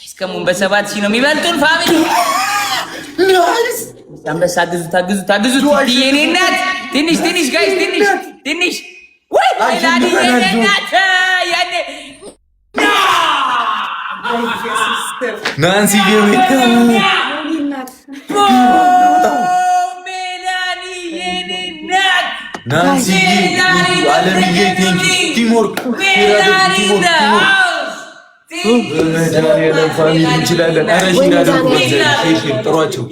እስከሙን በሰባት ሺህ ነው የሚበልጡን ፋሚሊ አንበሳ ታግዙት የኔ እናት ትንሽ ጋይስ ትንሽ ወይ ላዲ የኔ እናት ያኔ ናንሲ ሜላኒ የኔ እናት ናንሲ አለምዬ ቲሞርክ ፋሚሊ እንችላለን። ጥሯቸው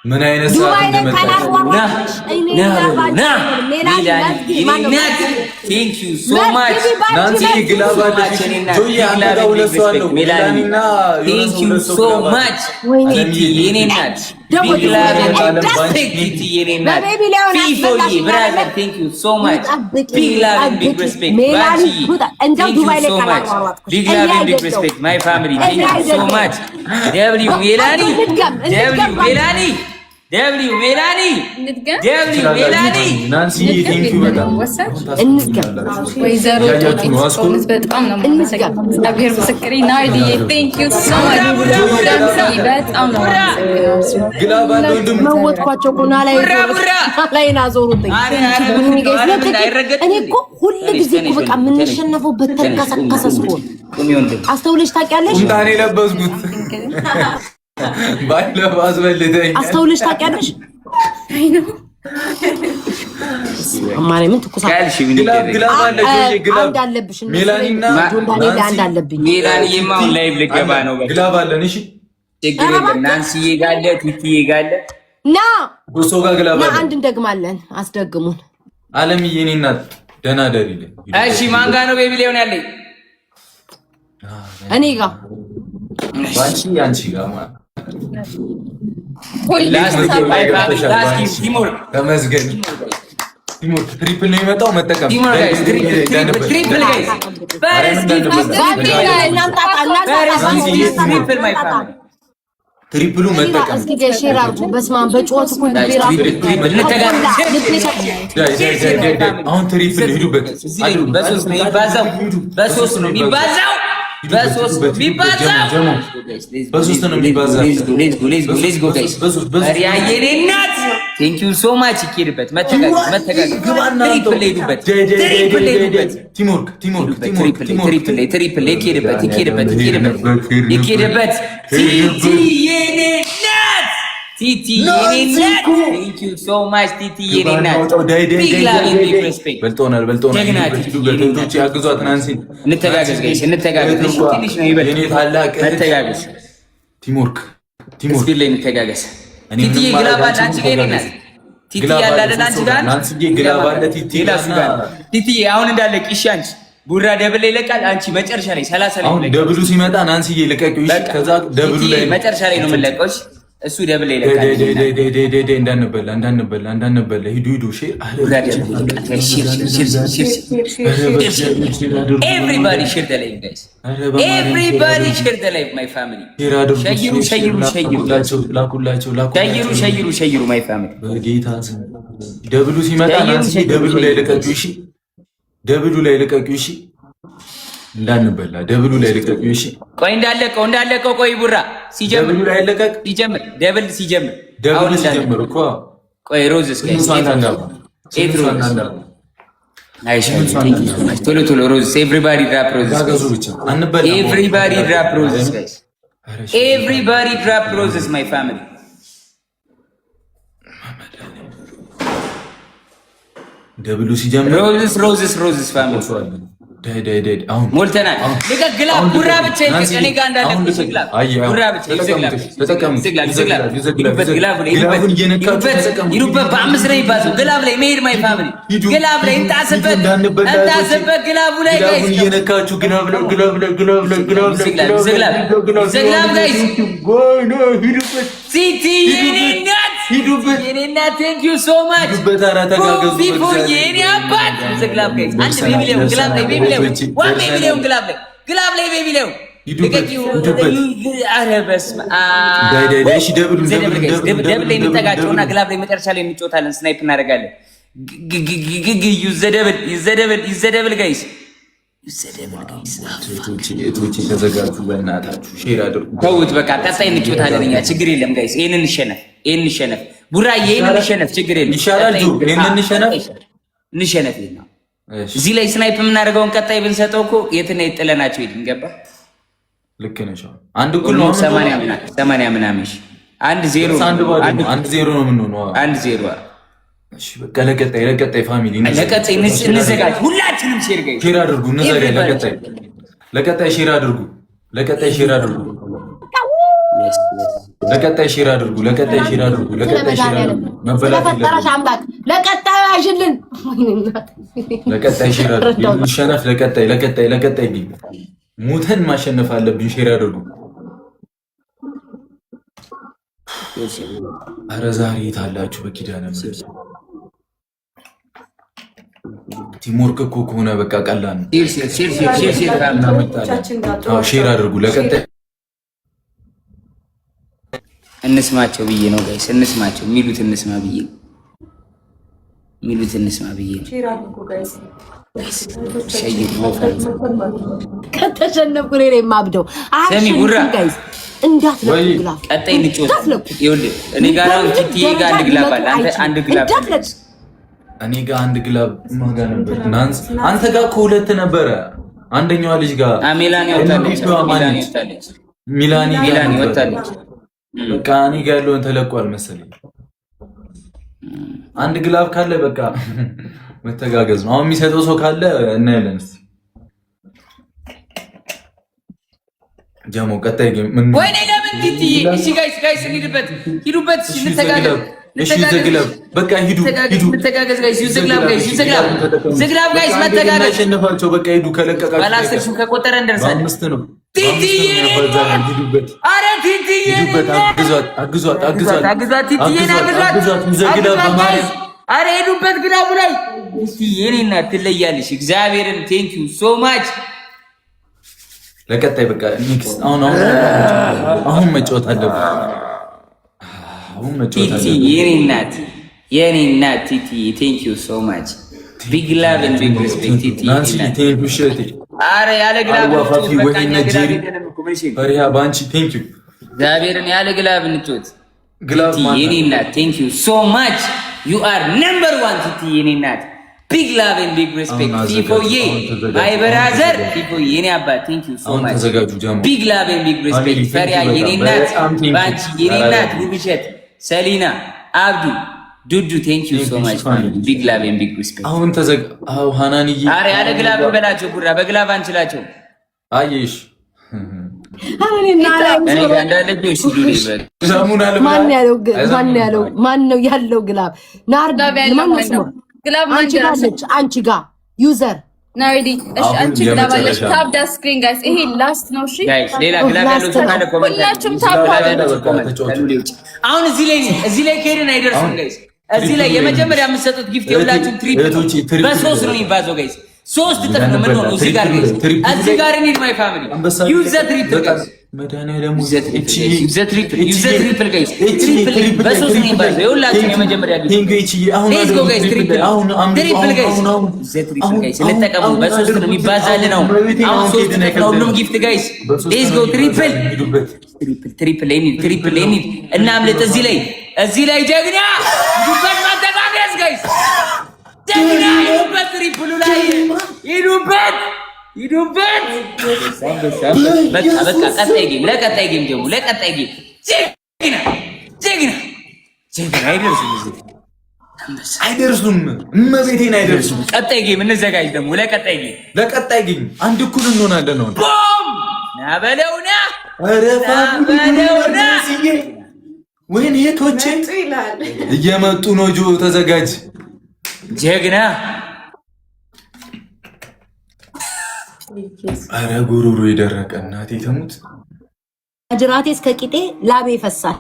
ምን አይነት ሰዓት እንደመጣች Thank you so much. ናንሲ ግላባለች ጆያ አንዳው ለሷል ነው ሜላኒና Thank you so much. የኔ እናት big love and respect የኔ እናት ፊፎዬ brother thank you so much. Big love and big respect ባንቺ thank you so much. Big love and big respect my family thank you so much. W ሜላኒ ናንሲ ቴንክ ዩ በጣም ወይዘሮ በጣም ነው የማመሰግነው። እግዚአብሔር ምስክሬ ናይዲ ቴንክ ዩ ሶ ማች በጣም ነው የማመሰግነው። ግላባለ ወንድም መወጥኳቸው ቁና ላይ ናዞሩትኝ እኔ እኮ ሁሉ ጊዜ እኮ በቃ የምንሸነፈው በተንቀሳቀሰ ስፖርት አስተውለሽ ታውቂያለሽ? ቁምጣኔ ለበስኩት ባይለባስ በልተኝ አስተውለሽ ታውቂያለሽ? አማሬ ምን ትኩሳት አንድ አለብሽ ሜላኒና አንድ አለብኝ። ሜላኒማ ላይቭ ልገባ ነው። ግላብ አለን። እሺ ችግር የለም። ናንሲዬ ጋለ ቲቲዬ ጋለ ና ጎሶ ጋር ግላብ አለን። አንድ እንደግማለን። አስደግሙን። አለምዬ እኔ እናት ደህና ደሪልኝ። እሺ ማን ጋር ነው ቤቢ ሊሆን ያለኝ? እኔ ጋር ባንቺ አንቺ ጋር ማለት ተመስገን። ትሪፕል ነው የመጣው መጠቀም ትሪፕሉ መጠቀም አሁን ትሪፕል ሂዱበት። በሶስት ነው የሚባዛው በሶስት ነው የሚባዛው። የኔ እናት ቴንክ ዩ ሶ ማች። ይኬድበት መተጋገዝ ትሪፕል ሄዱበት ትሪፕል ይኬድበት ቲቲ የኔ እናት ቲቲ የኔ እናት ቴንክ ዩ ሶ ማች ቲቲ የኔ እናት ቢግ ላቭ ኤንድ ቢግ ሪስፔክት። በልጦናል ቶች ያግዟት ናንሲ። እንተጋገዝ ጋይስ እንተጋገዝ። ትንሽ ነው ይበል የኔ ታላቅ እንተጋገዝ። ቲሞርክ ስፒድ ላይ እንተጋገዝ። ቲቲ ግላብ አለ አንቺ ጋር ናት። ቲቲ ያለ አይደል አንቺ ጋር ናንሲ ግላብ አለ ቲቲ ጋር ቲቲ አሁን እንዳለ ቂሽ አንቺ ቡራ ደብል ላይ ይለቃል። አንቺ መጨረሻ ላይ 30 ላይ አሁን ደብሉ ሲመጣ ናንሲ ይለቀቂው። እሺ ከዛ ደብሉ ላይ መጨረሻ ላይ ነው የምንለቀው። እሱ ደብል ላይ ይለቃል። እንዳንበላ ሂዱ ሼር ኤቭሪባዲ ሼር ዘ ላይቭ ጋይስ ኤቭሪባዲ ሼር ዘ ላይቭ ማይ ፋሚሊ ሸይሩ ማይ ፋሚሊ በጌታ ስም ደብሉ ሲመጣ ናንሲ ደብሉ ላይ ይለቀቂው። እሺ ደብሉ ላይ ይለቀቂው። እሺ እንዳንበላ ደብሉ ላይ ይለቀቂው። እሺ ቆይ እንዳለቀው ቆይ ቡራ ሲጀምር ደብሉ ላይ ይለቀቅ ደብል ሲጀምር እኮ ቆይ ሮዝስ ጋይስ ቶሎ ሮዝስ ኤቭሪባዲ ድራፕ ሮዝስ ኤቭሪባዲ ድራፕ ሮዝስ ጋይስ ኤቭሪባዲ ድራፕ ሮዝስ ማይ ፋሚሊ ደብሉ ሲጀምር ሮዝስ ፋሚሊ አሁን ሞልተናል። ግላ ቡራ ብቻ እኔ ጋር እንዳለብሽ ግላ ቡራ ብቻ ይሩበት በአምስት ነው የሚባለው። ግላብ ላይ መሄድ ማይ ፋሚሊ ግላብ ላይ እንጣስበት ግላቡ ላይ ጋይስ እየነካችሁ ግላብ ጋይስ ሲቲ ሂዱበት የኔ እናት ቴንክ ዩ ሶ ማች ቢፎር የኔ አባት ግላብ ጋይስ አንድ ቤቢ ሌው ግላብ ላይ ቤቢ ሌው ዋን ቤቢ ሌው ግላብ ላይ ቤቢ ሌው ኧረ በስመ አብ ደብል ላይ እንጠጋቸውና ግላብ ላይ መጨረሻ ላይ እንጫወታለን። ስናይፕ እናደርጋለን። ይዘደብል ጋይስ ተውት በቃ ቀጣይ እንጫወታለን። እኛ ችግር የለም ጋይስ። ይሄንን እንሸነፍ ቡራዬ፣ ይሄንን እንሸነፍ ችግር የለም። ይሻላል እንሸነፍ ነው። እዚህ ላይ ስናይፕ የምናደርገውን ቀጣይ ብንሰጠው እኮ የትና የጥለናቸው ሄድን። ገባ ልክ ነሽ። አንድ እኩል ነው 80 ምናምን 1-0 ነው የምንሆነው። 1-0 እሺ በቃ ለቀጣይ ፋሚሊ እንዘጋጅ። ሁላችንም ሼር አድርጉ። ለቀጣይ ሼር አድርጉ። ለቀጣይ ሼር አድርጉ። ለቀጣይ ሙተን ማሸነፍ አለብን። ሼር አድርጉ። ኧረ ዛሬ የታላችሁ በኪዳነ ምሕረት ቲምወርክ እኮ ከሆነ በቃ ቀላል ነው። ሼር አድርጉ። ለቀጣይ እንስማቸው ብዬ ነው ጋይስ። እንስማቸው የሚሉት እንስማ ብዬ ከተሸነፍኩ እኔ ነኝ የማብደው። ሰሚ ጉራ ቀጣይ እንጫወት። ይኸውልህ እኔ ጋር አሁን ቲቲዬ ጋር አንድ ግላብ አለ። አንድ ግላብ እኔ ጋር አንድ ግላብ ማጋ ነበር። አንተ ጋር እኮ ሁለት ነበረ። አንደኛዋ ልጅ ጋር ሚላኒ ወጣለች። በቃ እኔ ጋር ያለውን ተለቋል መሰለኝ። አንድ ግላብ ካለ በቃ መተጋገዝ ነው። አሁን የሚሰጠው ሰው ካለ እናያለን። እስቲ ጀሞ ቀጣይ ጌም ምን ወይኔ ለምን ቲቲዬ? እሺ ጋይስ እንሂድበት፣ ሂዱበት። እሺ እንተጋገዝ። እሺ ዘግላብ በቃ ሂዱ። እንተጋገዝ ጋይስ። ዘግላብ ጋይስ መተጋገዝ። አሸነፋቸው በቃ ሂዱ። ከለቀቃችሁ ባላስርሽም ከቆጠረ እንደርሳለን። 5 ነው ቲቲዬ። አረ ቲቲዬ አግዟት ቲቲዬ አግዟት። ዘግላብ በማለት አረ ሄዱበት ግላቡ ላይ። እስቲ የኔ እናት ትለያለሽ። እግዚአብሔርን ቴንክ ዩ ሶ ማች። ለቀጣይ በቃ ኔክስት አሁን መጫወት አለብን። የኔ እናት ቲቲ ቴንክ ዩ ሶ ማች። ቢግ ላቭ ኤንድ ቢግ ሪስፔክት ቲቲ። አረ ያለ ግላብ ፈሪሃ ባንቺ ቴንክ ዩ። እግዚአብሔርን ያለ ግላብ እንጫወት። የኔ እናት ቴንክ ዩ ሶ ማች። ዩ አር ነምበር 1 ቲቲ። የኔ እናት ቢግ ላቭ ኤንድ ቢግ ሪስፔክት ቲፎዬ ማይ ብራዘር ቲፎዬ የኔ አባት ቴንክ ዩ ሶ ማች። ቢግ ላቭ ኤንድ ቢግ ሪስፔክት ፈሪሃ የኔ እናት ባንቺ የኔ እናት ውብሸት ሰሊና አብዱ ዱዱ ቴንክ ዩ ሶ ማች። ቢግ ላቭ ኤንድ ቢግ ሪስፔክት። አሁን ሃናንዬ አረ ያለ ግላብ በላቸው ጉራ። በግላብ አንችላቸው። አየሽ ማን ነው ያለው ግላብ? አንቺ ጋር ዩዘር ናይዲ እሺ፣ አንቺ ግላብ አለሽ። ታፕ ዳ ስክሪን ጋይስ። ይሄ ላስት ነው። እሺ ሌላ ግላብ ያለው ሰው ካለ ኮሜንት አሁን እዚህ ላይ ከሄድን አይደርሱም ጋይስ። እዚህ ላይ የመጀመሪያ የምትሰጡት ጊፍት የሁላችሁም ትሪፕል በ3 ነው የሚባዘው ጋይስ። 3 እጥፍ ነው የምንሆነው እዚህ ጋር ጋይስ። እዚህ ጋር እኔ ማይ ፋሚሊ ዩዝ ዘ ትሪፕል ጋይስ። መድኃኒዓለም ዩዝ ዘ ትሪፕል ጋይስ። ትሪፕል በ3 ነው የሚባዘው የሁላችሁም የመጀመሪያ ጊፍት። ሌትስ ጎ ጋይስ። ትሪፕል ጋይስ። ዘ ትሪፕል ጋይስ እንጠቀሙ። በ3 ነው የሚባዛልን ነው። አሁን 3 ነው ሁሉም ጊፍት ጋይስ። ሌትስ ጎ ትሪፕል ሌኒድ እናምልጥ። እዚህ ላይ ጀግና ዱበት ማተጋገዝ ጋይስ። ጀግና ዱበት ትሪፕሉ ላይ ሂዱበት። በቃ ቀጣይ ጌም ደግሞ ለቀጣይ ጌም ጀግና አይደርሱም። እመቤቴን አይደርሱም። ቀጣይ ጌም እንዘጋጅ ደግሞ ለቀጣይ ጌም አንድ እኩል እንሆናለን ነው። ቦም ናበለውና ወይኔ የቶቼ እየመጡ ነው። ጆ ተዘጋጅ ጀግና። አረ ጉሮሮ የደረቀ እናቴ ተሙት። አጅራቴ እስከ ቂጤ ላቤ ይፈሳል።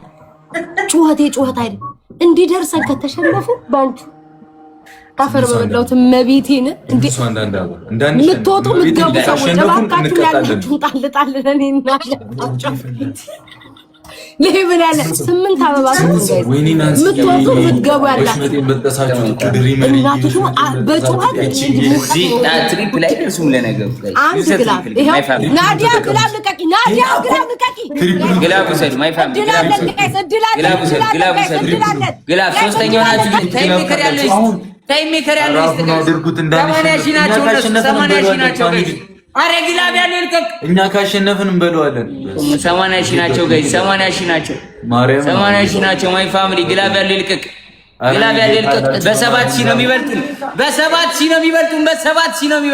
ጩኸቴ ጩኸት አይደል እንዲደርሰን ከተሸነፈ ባንቹ አፈር በበላሁት መቤቴን እንዴ ምትወጡ ምትገቡ ሰዎች እባካችሁ ያላችሁ ጣልጣል ለኔና ለምን ያለ 8 አበባ ምትወጡ ምትገቡ ያላችሁ እናቱ በጩኸት ትሪፕል ላይ ደርሱም ለነገሩ አንድ ግላብ ይሄው ናዲያ ግላብ ልቀቂ ናዲያ ግላብ ልቀቂ ግላብ ሰድ ማይ ፋሚሊ ግላብ ሶስተኛው ናችሁ ታይም ሜከር ያለው ታይም ሜከር ያለው አድርጉት እንዳንሽ 80 ሺህ ናቸው አረ ግላብ ያለው ልቀቅ እኛ ካሸነፍን እንበለዋለን 80 ሺህ ናቸው ጋይስ 80 ሺህ ናቸው ማርያም 80 ሺህ ናቸው ማይ ፋሚሊ ግላብ ያለው ልቀቅ ግላብ ያለው ልቀቅ በ7 ሺህ ነው የሚበልጡን በ7 ሺህ ነው የሚበልጡን